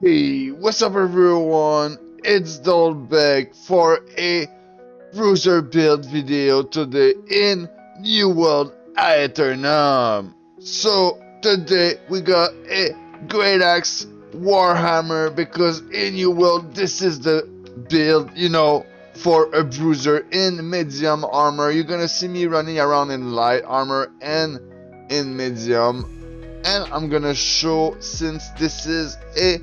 Hey, what's up everyone? It's Dolbeck for a Bruiser build video today in New World Aeternum. So today we got a Great Axe Warhammer because in New World this is the build, for a Bruiser in medium armor. You're gonna see me running around in light armor and in medium, and I'm gonna show, since this is a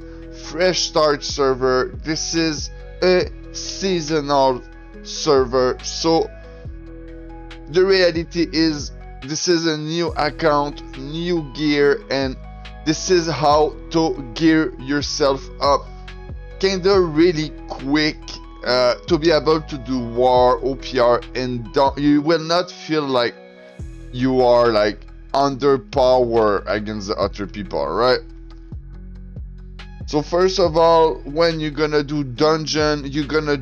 fresh start server, this is a seasonal server, so the reality is this is a new account, new gear, and this is how to gear yourself up kinda really quick, to be able to do war, OPR, and you will not feel like you are like under power against the other people, right? So first of all, when you're gonna do dungeon, you're gonna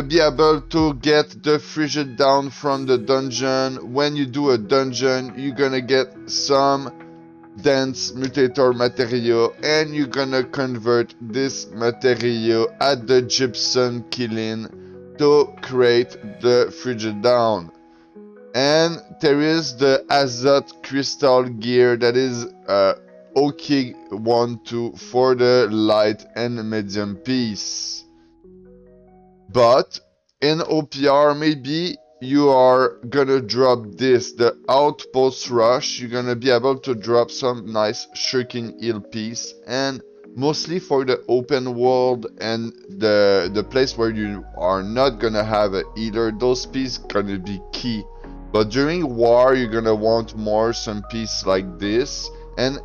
be able to get the frigid down from the dungeon. When you do a dungeon, you're gonna get some dense mutator material, and you're gonna convert this material at the gypsum kiln to create the frigid down. And there is the Azot Crystal gear that is OK 1-2 for the light and medium piece. But in OPR, maybe you are gonna drop this, the Outpost Rush. You're gonna be able to drop some nice shirking heal piece, and mostly for the open world and the place where you are not gonna have a healer, those pieces gonna be key. But during war, you're gonna want more some piece like this. And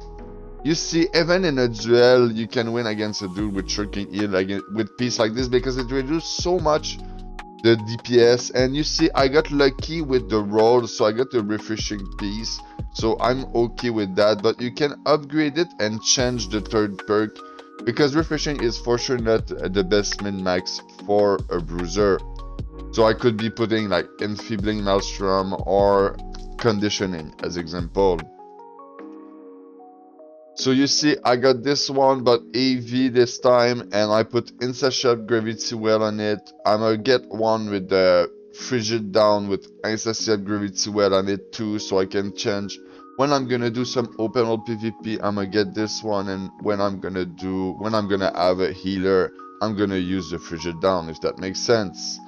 you see, even in a duel, you can win against a dude with shirking heal with piece like this, because it reduces so much the DPS. And you see, I got lucky with the roll, so I got the refreshing piece, so I'm okay with that. But you can upgrade it and change the third perk, because refreshing is for sure not the best min-max for a Bruiser. So I could be putting like enfeebling maelstrom or conditioning as example. So you see, I got this one, but AV this time, and I put insatiate gravity well on it. I'm gonna get one with the frigid down with insatiate gravity well on it too, so I can change. When I'm gonna do some open world PvP, I'm gonna get this one, and when I'm gonna have a healer, I'm gonna use the frigid down, if that makes sense.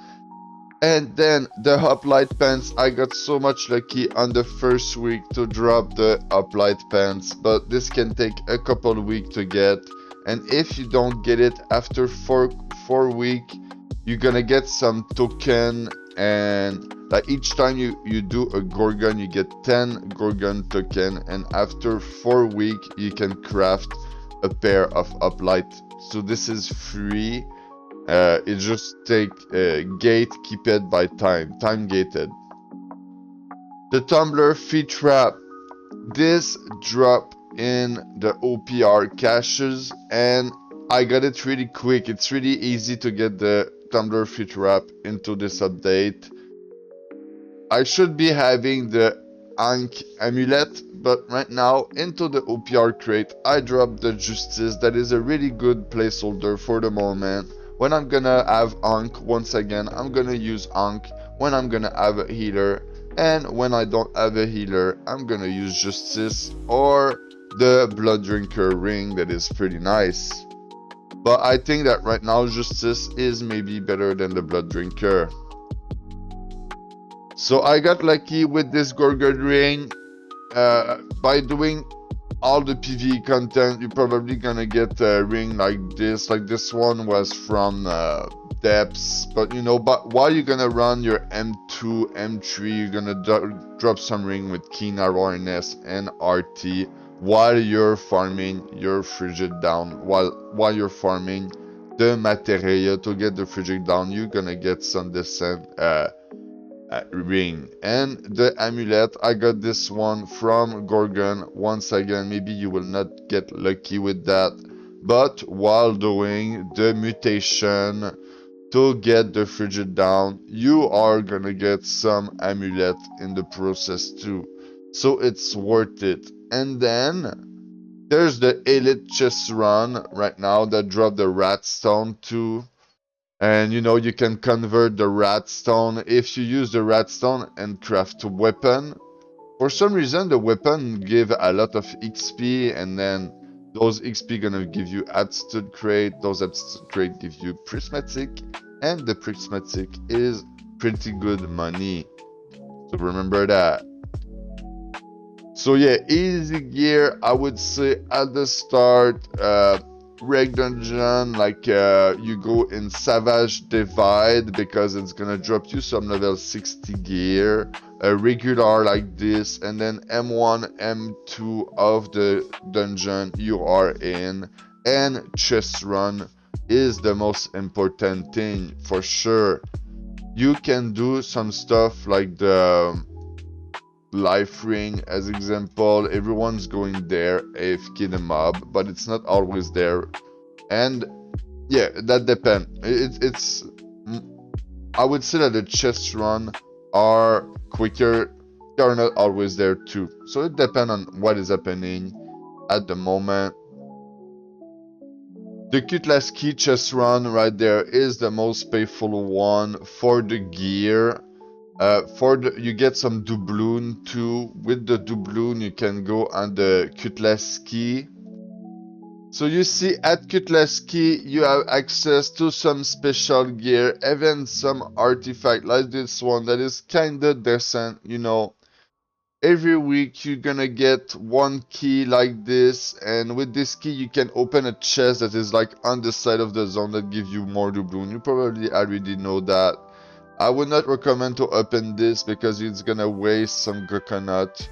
And then the hoplite pants, I got so much lucky on the first week to drop the hoplite pants, but this can take a couple weeks to get. And if you don't get it after four weeks, you're gonna get some token, and like each time you do a gorgon, you get 10 gorgon token, and after 4 weeks you can craft a pair of hoplite. So this is free. It just take gate keep it by time gated. The tumbler feed trap, this drop in the OPR caches, and I got it really quick. It's really easy to get the tumbler feed trap into this update. I should be having the Ankh amulet, but right now into the OPR crate I dropped the Justice. That is a really good placeholder for the moment. When I'm gonna have Ankh, once again, I'm gonna use Ankh when I'm gonna have a healer, and when I don't have a healer, I'm gonna use Justice or the Blood Drinker ring. That is pretty nice. But I think that right now Justice is maybe better than the Blood Drinker. So I got lucky with this Gorgon ring. By doing all the PvE content, you're probably gonna get a ring like this. Like this one was from Depths, but while you're gonna run your M2, M3, you're gonna drop some ring with Keen Awareness and RT while you're farming your frigid down. While you're farming the materia to get the frigid down, you're gonna get some descent ring. And the amulet, I got this one from Gorgon. Once again, maybe you will not get lucky with that, but while doing the mutation to get the frigid down, you are gonna get some amulet in the process too, so it's worth it. And then There's the elite chest run right now that drop the rat stone too. And you know, you can convert the rat stone if you use the rat stone and craft a weapon. For some reason, the weapon give a lot of XP, and then those XP gonna give you aptitude crate. Those aptitude crate give you prismatic, and the prismatic is pretty good money. So remember that. So yeah, easy gear, I would say at the start, reg dungeon, like you go in Savage Divide because it's gonna drop you some level 60 gear, regular like this, and then M1, M2 of the dungeon you are in, and chest run is the most important thing for sure. You can do some stuff like the life ring as example. Everyone's going there AFK the mob, but it's not always there, and yeah, that depends. It's I would say that the chest run are quicker. They are not always there too, so it depends on what is happening at the moment. The Cutlass Key chest run right there is the most painful one for the gear. You get some doubloon too. With the doubloon, you can go on the Cutlass Key. So you see, at Cutlass Key, you have access to some special gear, even some artifact like this one that is kinda decent, you know. Every week you're gonna get one key like this, and with this key you can open a chest that is like on the side of the zone that gives you more doubloon. You probably already know that. I would not recommend to open this because it's gonna waste some coconut.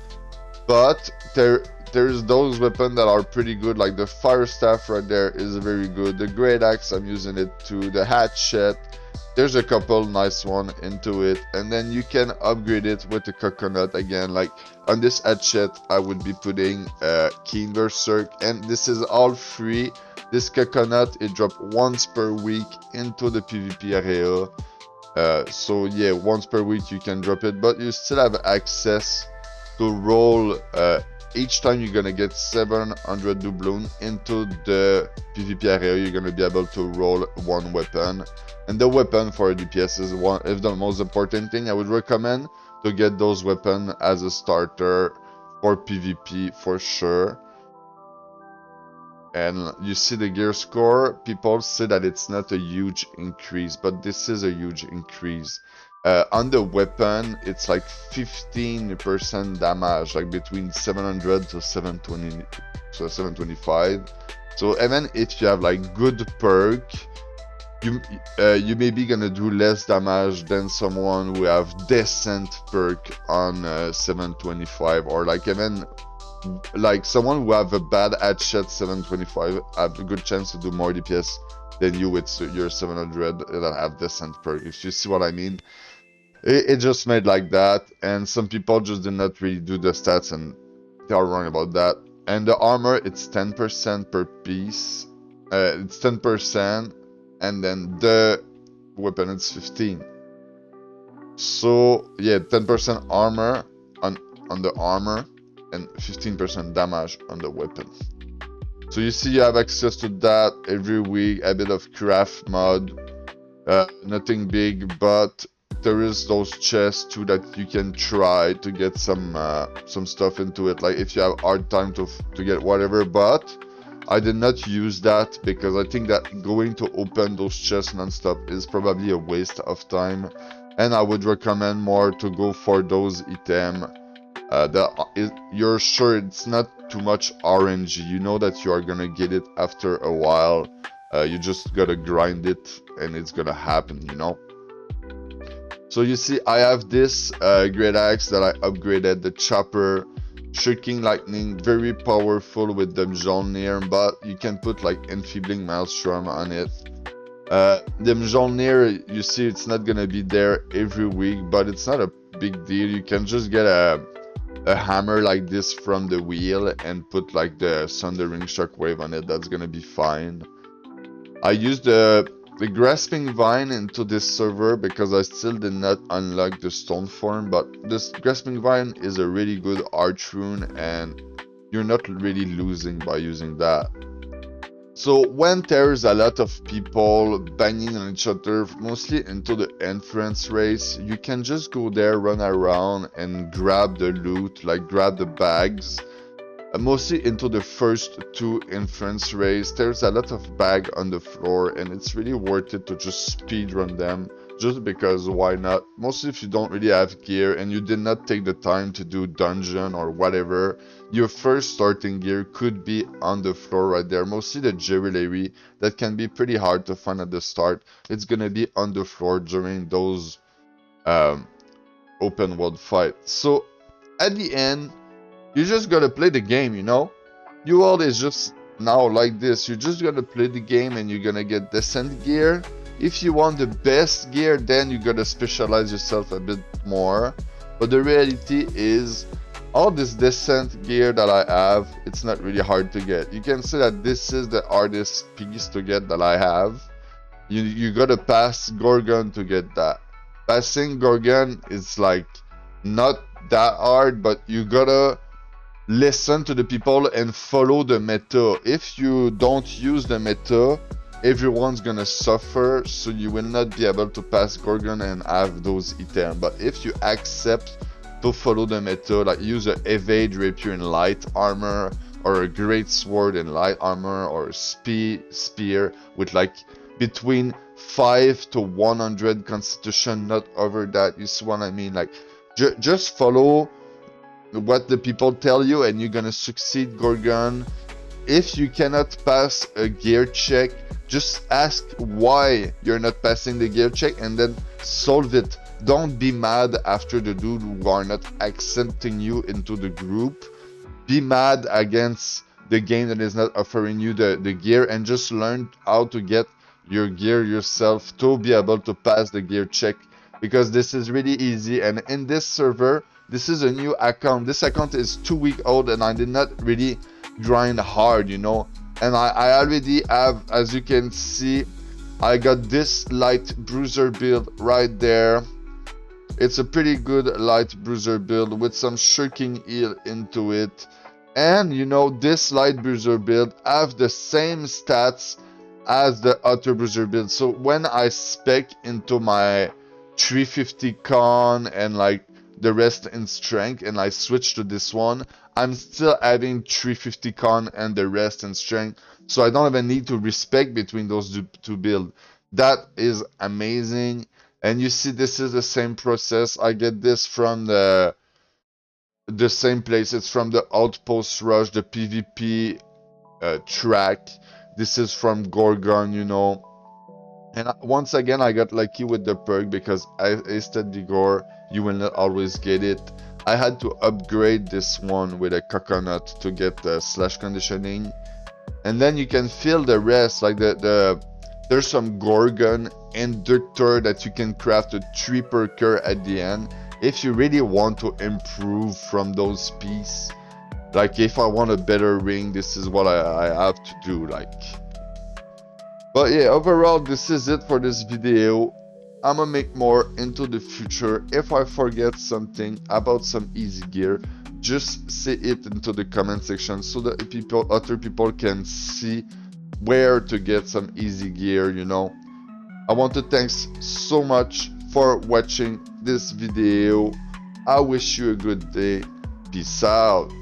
But there's those weapons that are pretty good, like the fire staff right there is very good. The great axe, I'm using it too. The hatchet, there's a couple nice one into it, and then you can upgrade it with the coconut again. Like on this hatchet, I would be putting Keen Berserk, and this is all free. This coconut, it drops once per week into the PvP area. So yeah, once per week you can drop it, but you still have access to roll each time you're gonna get 700 doubloon into the PvP area. You're gonna be able to roll one weapon, and the weapon for DPS is the most important thing. I would recommend to get those weapons as a starter for PvP for sure. And you see the gear score, people say that it's not a huge increase, but this is a huge increase. On the weapon, it's like 15% damage, like between 700 to 720, so 725. So even if you have like good perk, you may be gonna do less damage than someone who have decent perk on 725, or like even like someone who have a bad hatchet 725 have a good chance to do more DPS than you with your 700 that have decent perk, if you see what I mean. It just made like that, and some people just did not really do the stats, and they are wrong about that. And the armor, it's 10% per piece. It's 10%, and then the weapon, it's 15. So yeah, 10% armor on the armor, and 15% damage on the weapon. So you see, you have access to that every week. A bit of craft mod, nothing big, but there is those chests too that you can try to get some stuff into it. Like if you have hard time to get whatever, but I did not use that because I think that going to open those chests non-stop is probably a waste of time, and I would recommend more to go for those items you're sure it's not too much RNG. You know that you are gonna get it after a while. You just gotta grind it and it's gonna happen, you know. So you see, I have this great axe that I upgraded, the chopper, Shrinking Lightning, very powerful with the Mjolnir, but you can put like Enfeebling Maelstrom on it. The Mjolnir, you see, it's not gonna be there every week, but it's not a big deal. You can just get a hammer like this from the wheel and put like the Thundering Shockwave on it. That's gonna be fine. I used the Grasping Vine into this server because I still did not unlock the Stone Form, but this Grasping Vine is a really good arch rune, and you're not really losing by using that. So when there's a lot of people banging on each other, mostly into the entrance race, you can just go there, run around, and grab the loot, like grab the bags. Mostly into the first two entrance race, there's a lot of bag on the floor, and it's really worth it to just speed run them, just because why not? Mostly if you don't really have gear and you did not take the time to do dungeon or whatever, your first starting gear could be on the floor right there. Mostly the jewelry that can be pretty hard to find at the start, it's gonna be on the floor during those open world fights. So at the end, you just gotta play the game, you know? New World is just now like this. You just gotta play the game and you're gonna get decent gear. If you want the best gear, then you gotta specialize yourself a bit more. But the reality is, all this decent gear that I have, it's not really hard to get. You can say that this is the hardest piece to get that I have. You gotta pass Gorgon to get that. Passing Gorgon is like not that hard, but you gotta listen to the people and follow the meta. If you don't use the meta, everyone's gonna suffer, so you will not be able to pass Gorgon and have those items. But if you accept to follow the meta, like use an evade rapier in light armor, or a great sword in light armor, or a spear with like between 5 to 100 constitution, not over that, you see what I mean? Like just follow what the people tell you and you're gonna succeed Gorgon. If you cannot pass a gear check, just ask why you're not passing the gear check and then solve it. Don't be mad after the dude who are not accepting you into the group. Be mad against the game that is not offering you the gear, and just learn how to get your gear yourself to be able to pass the gear check, because this is really easy. And in this server, this is a new account. This account is 2 weeks old and I did not really grind hard, you know. And I already have, as you can see, I got this light Bruiser build right there. It's a pretty good light Bruiser build with some shirking heal into it. And you know, this light Bruiser build have the same stats as the other Bruiser build. So when I spec into my 350 con and like the rest in strength and I switch to this one, I'm still having 350 con and the rest in strength, so I don't even need to respec between those two builds. That is amazing. And you see, this is the same process. I get this from the same place. It's from the Outpost Rush, the PvP track. This is from Gorgon, you know. And once again, I got lucky with the perk, because I tasted the gore. You will not always get it. I had to upgrade this one with a coconut to get the slash conditioning. And then you can feel the rest, like there's some Gorgon inductor that you can craft a 3 perker at the end. If you really want to improve from those pieces, like if I want a better ring, this is what I have to do, like. But yeah, overall, this is it for this video. I'm gonna make more into the future. If I forget something about some easy gear, just say it into the comment section so that other people can see where to get some easy gear, you know. I want to thank so much for watching this video. I wish you a good day. Peace out.